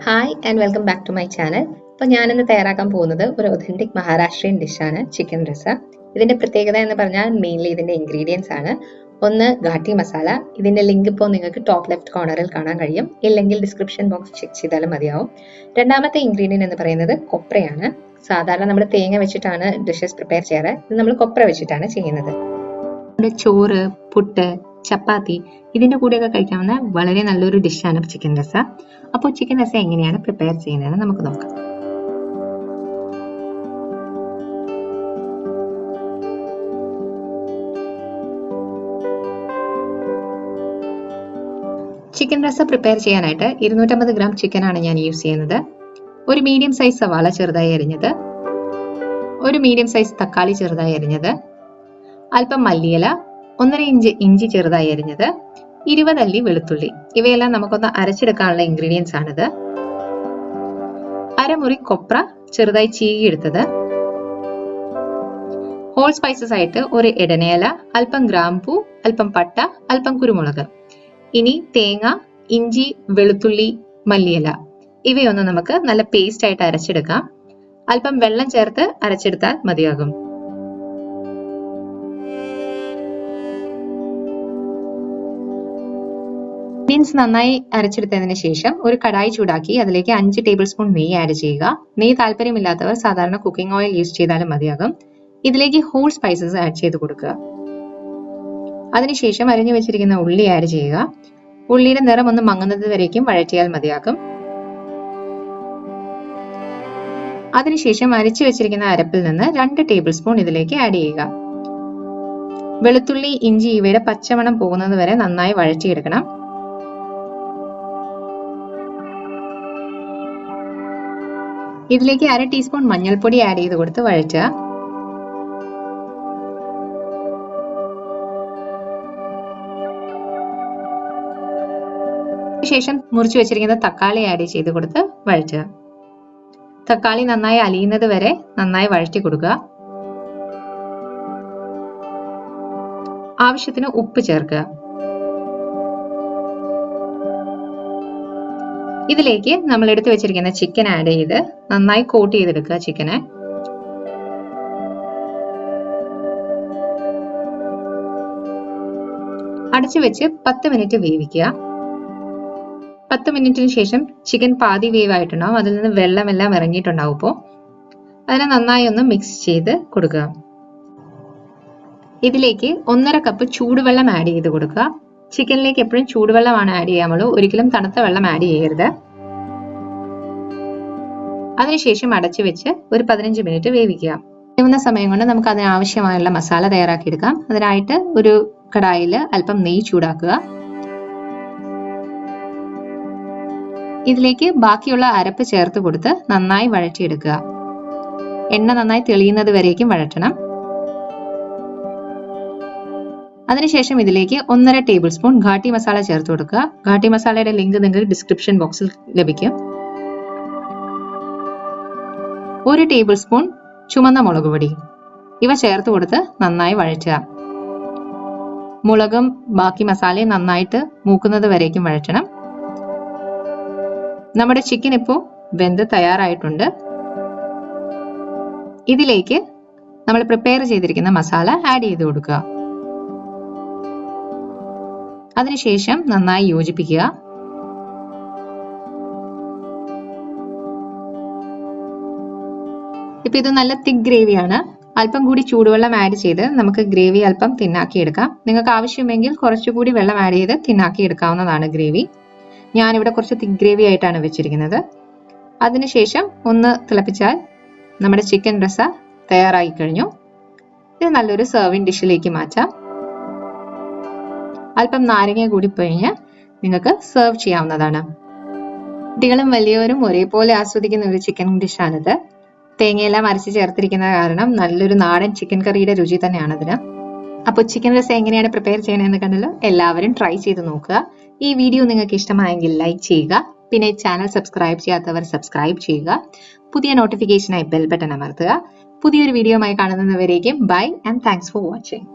Hi and welcome back to my channel. ഇപ്പോൾ ഞാനിന്ന് തയ്യാറാക്കാൻ പോകുന്നത് ഒരു ഒതന്റിക് മഹാരാഷ്ട്രീയൻ ഡിഷാണ് ചിക്കൻ റസ. ഇതിന്റെ പ്രത്യേകത എന്ന് പറഞ്ഞാൽ മെയിൻലി ഇതിന്റെ ഇൻഗ്രീഡിയൻസ് ആണ്. ഒന്ന് ഘാട്ടി മസാല. ഇതിന്റെ ലിങ്ക് ഇപ്പോൾ നിങ്ങൾക്ക് ടോപ്പ് ലെഫ്റ്റ് കോർണറിൽ കാണാൻ കഴിയും, ഇല്ലെങ്കിൽ ഡിസ്ക്രിപ്ഷൻ ബോക്സ് ചെക്ക് ചെയ്താലും മതിയാവും. രണ്ടാമത്തെ ഇൻഗ്രീഡിയൻറ്റ് എന്ന് പറയുന്നത് കൊപ്രയാണ്. സാധാരണ നമ്മൾ തേങ്ങ വെച്ചിട്ടാണ് ഡിഷസ് പ്രിപ്പയർ ചെയ്യാറ്, ഇത് നമ്മൾ കൊപ്ര വെച്ചിട്ടാണ് ചെയ്യുന്നത്. ചോറ്, പുട്ട്, ചപ്പാത്തി ഇതിന്റെ കൂടെയൊക്കെ കഴിക്കാവുന്ന വളരെ നല്ലൊരു ഡിഷാണ് ചിക്കൻ റസ. അപ്പോൾ ചിക്കൻ റസ എങ്ങനെയാണ് പ്രിപ്പയർ ചെയ്യുന്നതെന്ന് നമുക്ക് നോക്കാം. ചിക്കൻ റസ പ്രിപ്പയർ ചെയ്യാനായിട്ട് 250 ഗ്രാം ചിക്കൻ ആണ് ഞാൻ യൂസ് ചെയ്യുന്നത്. ഒരു മീഡിയം സൈസ് സവാള ചെറുതായി അരിഞ്ഞത്, ഒരു മീഡിയം സൈസ് തക്കാളി ചെറുതായി അരിഞ്ഞത്, അല്പം മല്ലിയില, 1.5 ഇഞ്ച് ഇഞ്ചി ചെറുതായി അരിഞ്ഞത്, 20 അല്ലി വെളുത്തുള്ളി. ഇവയെല്ലാം നമുക്കൊന്ന് അരച്ചെടുക്കാനുള്ള ഇൻഗ്രീഡിയൻസ് ആണിത്. അരമുറി കൊപ്ര ചെറുതായി ചീകിയെടുത്തത്, ഹോൾ സ്പൈസസ് ആയിട്ട് ഒരു ഇടനേല, അല്പം ഗ്രാമ്പൂ, അല്പം പട്ട, അല്പം കുരുമുളക്. ഇനി തേങ്ങ, ഇഞ്ചി, വെളുത്തുള്ളി, മല്ലിയില ഇവയൊന്ന് നമുക്ക് നല്ല പേസ്റ്റ് ആയിട്ട് അരച്ചെടുക്കാം. അല്പം വെള്ളം ചേർത്ത് അരച്ചെടുത്താൽ മതിയാകും. ഇൻഗ്രീഡിയൻസ് നന്നായി അരച്ചെടുത്തതിന് ശേഷം ഒരു കടായി ചൂടാക്കി അതിലേക്ക് 5 ടേബിൾ സ്പൂൺ നെയ്യ് ആഡ് ചെയ്യുക. നെയ്യ് താല്പര്യമില്ലാത്തവർ സാധാരണ കുക്കിംഗ് ഓയിൽ യൂസ് ചെയ്താലും മതിയാകും. ഇതിലേക്ക് ഹോൾ സ്പൈസസ് ആഡ് ചെയ്ത് കൊടുക്കുക. അതിനുശേഷം അരിഞ്ഞു വെച്ചിരിക്കുന്ന ഉള്ളി ആഡ് ചെയ്യുക. ഉള്ളിയുടെ നിറം ഒന്ന് മങ്ങുന്നത് വരേക്കും വഴറ്റിയാൽ മതിയാകും. അതിനുശേഷം അരച്ചു വെച്ചിരിക്കുന്ന അരപ്പിൽ നിന്ന് 2 ടേബിൾ സ്പൂൺ ഇതിലേക്ക് ആഡ് ചെയ്യുക. വെളുത്തുള്ളി, ഇഞ്ചി ഇവയുടെ പച്ചമണം പോകുന്നത് വരെ നന്നായി വഴറ്റിയെടുക്കണം. ഇതിലേക്ക് 1/2 ടീസ്പൂൺ മഞ്ഞൾപ്പൊടി ആഡ് ചെയ്ത് കൊടുത്ത് വഴറ്റുക. ശേഷം മുറിച്ചു വെച്ചിരിക്കുന്ന തക്കാളി ആഡ് ചെയ്ത് കൊടുത്ത് വഴറ്റുക. തക്കാളി നന്നായി അലിയുന്നത് വരെ നന്നായി വഴറ്റി കൊടുക്കുക. ആവശ്യത്തിന് ഉപ്പ് ചേർക്കുക. ഇതിലേക്ക് നമ്മൾ എടുത്തു വെച്ചിരിക്കുന്ന ചിക്കൻ ആഡ് ചെയ്ത് നന്നായി കോട്ട് ചെയ്തെടുക്കുക. ചിക്കനെ അടച്ചു വെച്ച് 10 മിനിറ്റ് വേവിക്കുക. 10 മിനിറ്റിന് ശേഷം ചിക്കൻ പാതി വേവായിട്ടുണ്ടാവും, അതിൽ നിന്ന് വെള്ളമെല്ലാം ഇറങ്ങിയിട്ടുണ്ടാവും. ഇപ്പോൾ അതിനെ നന്നായി ഒന്ന് മിക്സ് ചെയ്ത് കൊടുക്കുക. ഇതിലേക്ക് 1.5 കപ്പ് ചൂടുവെള്ളം ആഡ് ചെയ്ത് കൊടുക്കുക. ചിക്കനിലേക്ക് എപ്പോഴും ചൂടുവെള്ളമാണ് ആഡ് ചെയ്യാമുള്ളൂ, ഒരിക്കലും തണുത്ത വെള്ളം ആഡ് ചെയ്യരുത്. അതിനുശേഷം അടച്ചു വെച്ച് ഒരു 15 മിനിറ്റ് വേവിക്കുക. വേവുന്ന സമയം കൊണ്ട് നമുക്ക് അതിന് ആവശ്യമായുള്ള മസാല തയ്യാറാക്കിയെടുക്കാം. അതിനായിട്ട് ഒരു കടായിൽ അല്പം നെയ്യ് ചൂടാക്കുക. ഇതിലേക്ക് ബാക്കിയുള്ള അരപ്പ് ചേർത്ത് കൊടുത്ത് നന്നായി വഴറ്റിയെടുക്കുക. എണ്ണ നന്നായി തെളിയുന്നത് വരേക്കും വഴറ്റണം. അതിനുശേഷം ഇതിലേക്ക് 1.5 ടേബിൾ സ്പൂൺ ഘാട്ടി മസാല ചേർത്ത് കൊടുക്കുക. ഘാട്ടി മസാലയുടെ ലിങ്ക് നിങ്ങൾക്ക് ഡിസ്ക്രിപ്ഷൻ ബോക്സിൽ ലഭിക്കും. 1 ടേബിൾ സ്പൂൺ ചുമന്ന മുളക് പൊടി ഇവ ചേർത്ത് കൊടുത്ത് നന്നായി വഴറ്റുക. മുളകും ബാക്കി മസാലയും നന്നായിട്ട് മൂക്കുന്നത് വരേക്കും വഴറ്റണം. നമ്മുടെ ചിക്കൻ ഇപ്പോൾ വെന്ത് തയ്യാറായിട്ടുണ്ട്. ഇതിലേക്ക് നമ്മൾ പ്രിപ്പയർ ചെയ്തിരിക്കുന്ന മസാല ആഡ് ചെയ്ത് കൊടുക്കുക. അതിനുശേഷം നന്നായി യോജിപ്പിക്കുക. ഇപ്പൊ ഇത് നല്ല തിക്ക് ഗ്രേവിയാണ്. അല്പം കൂടി ചൂടുവെള്ളം ആഡ് ചെയ്ത് നമുക്ക് ഗ്രേവി അല്പം തിന്നാക്കി എടുക്കാം. നിങ്ങൾക്ക് ആവശ്യമെങ്കിൽ കുറച്ചുകൂടി വെള്ളം ആഡ് ചെയ്ത് തിന്നാക്കി എടുക്കാവുന്നതാണ് ഗ്രേവി. ഞാനിവിടെ കുറച്ച് തിക്ക് ഗ്രേവി ആയിട്ടാണ് വെച്ചിരിക്കുന്നത്. അതിനുശേഷം ഒന്ന് തിളപ്പിച്ചാൽ നമ്മുടെ ചിക്കൻ റസ തയ്യാറായി കഴിഞ്ഞു. ഇത് നല്ലൊരു സെർവിംഗ് ഡിഷിലേക്ക് മാറ്റാം. അല്പം നാരങ്ങ കൂടി പിഴിഞ്ഞ് നിങ്ങൾക്ക് സെർവ് ചെയ്യാവുന്നതാണ്. കുട്ടികളും വലിയവരും ഒരേപോലെ ആസ്വദിക്കുന്ന ഒരു ചിക്കൻ ഡിഷാണിത്. തേങ്ങയെല്ലാം അരച്ച് ചേർത്തിരിക്കുന്ന കാരണം നല്ലൊരു നാടൻ ചിക്കൻ കറിയുടെ രുചി തന്നെയാണ് അതിന്. അപ്പോൾ ചിക്കൻ റസ എങ്ങനെയാണ് പ്രിപ്പയർ ചെയ്യണമെന്ന് കണ്ടല്ലോ, എല്ലാവരും ട്രൈ ചെയ്ത് നോക്കുക. ഈ വീഡിയോ നിങ്ങൾക്ക് ഇഷ്ടമായെങ്കിൽ ലൈക്ക് ചെയ്യുക. പിന്നെ ചാനൽ സബ്സ്ക്രൈബ് ചെയ്യാത്തവർ സബ്സ്ക്രൈബ് ചെയ്യുക. പുതിയ നോട്ടിഫിക്കേഷനായി ബെൽ ബട്ടൺ അമർത്തുക. പുതിയൊരു വീഡിയോയുമായി കാണുന്നതുവരേക്കും bye and thanks for watching.